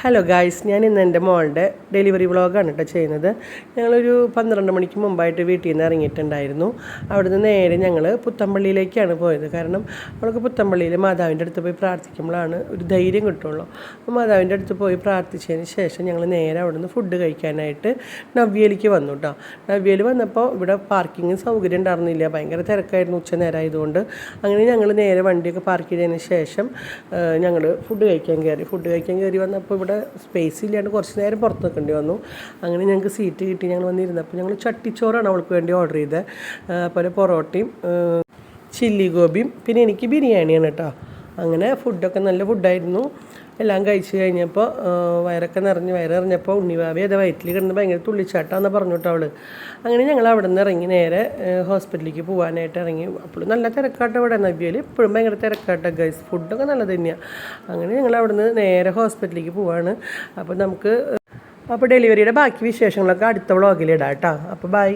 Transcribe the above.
Hello guys, ഞാൻ ഇന്ന് എൻ്റെ മോളുടെ ഡെലിവറി വ്ളോഗാണ് കേട്ടോ ചെയ്യുന്നത്. ഞങ്ങളൊരു 12 മണിക്ക് മുമ്പായിട്ട് വീട്ടിൽ നിന്ന് ഇറങ്ങിയിട്ടുണ്ടായിരുന്നു. അവിടുന്ന് നേരെ ഞങ്ങൾ പുത്തമ്പള്ളിയിലേക്കാണ് പോയത്. കാരണം അവൾക്ക് പുത്തമ്പള്ളിയിൽ മാതാവിൻ്റെ അടുത്ത് പോയി പ്രാർത്ഥിക്കുമ്പോഴാണ് ഒരു ധൈര്യം കിട്ടുള്ളൂ. അപ്പോൾ മാതാവിൻ്റെ അടുത്ത് പോയി പ്രാർത്ഥിച്ചതിന് ശേഷം ഞങ്ങൾ നേരെ അവിടുന്ന് ഫുഡ് കഴിക്കാനായിട്ട് നവ്യയിലേക്ക് വന്നു കേട്ടോ. നവ്യയിൽ വന്നപ്പോൾ ഇവിടെ പാർക്കിംഗ് സൗകര്യം ഉണ്ടായിരുന്നില്ല, ഭയങ്കര തിരക്കായിരുന്നു ഉച്ച നേരമായതുകൊണ്ട്. അങ്ങനെ ഞങ്ങൾ നേരെ വണ്ടിയൊക്കെ പാർക്ക് ചെയ്തതിന് ശേഷം ഞങ്ങൾ ഫുഡ് കഴിക്കാൻ കയറി വന്നപ്പോൾ ഇവിടെ സ്പേസ് ഇല്ലാണ്ട് കുറച്ച് നേരം പുറത്ത് നിൽക്കേണ്ടി വന്നു. അങ്ങനെ ഞങ്ങൾക്ക് സീറ്റ് കിട്ടി. ഞങ്ങൾ വന്നിരുന്നപ്പോൾ ഞങ്ങൾ ചട്ടിച്ചോറാണ് അവൾക്ക് വേണ്ടി ഓർഡർ ചെയ്തത്. അതുപോലെ പൊറോട്ടയും ചില്ലി ഗോപിയും പിന്നെ എനിക്ക് ബിരിയാണിയാണ് കേട്ടോ. അങ്ങനെ ഫുഡൊക്കെ നല്ല ഫുഡായിരുന്നു. എല്ലാം കഴിച്ച് കഴിഞ്ഞപ്പോൾ വയറൊക്കെ വയറിറങ്ങിയപ്പോൾ ഉണ്ണിവാവി അത് വയറ്റിൽ കിടന്ന് ഭയങ്കര തുള്ളിച്ചാട്ടാന്ന് പറഞ്ഞു കേട്ടോ അവൾ. അങ്ങനെ ഞങ്ങൾ അവിടെ നിന്ന് ഇറങ്ങി നേരെ ഹോസ്പിറ്റലിലേക്ക് പോകാനായിട്ട് ഇറങ്ങി. അപ്പോൾ നല്ല തിരക്കാട്ടോ ഇവിടെ. നവ്യയിൽ ഇപ്പോഴും ഭയങ്കര തിരക്കാട്ടോ ഗൈസ്. ഫുഡൊക്കെ നല്ലത് തന്നെയാണ്. അങ്ങനെ ഞങ്ങൾ അവിടെ നിന്ന് നേരെ ഹോസ്പിറ്റലിലേക്ക് പോവാണ്. അപ്പോൾ ഡെലിവറിയുടെ ബാക്കി വിശേഷങ്ങളൊക്കെ അടുത്ത വ്ളോഗിലിടാം കേട്ടോ. അപ്പോൾ ബൈ.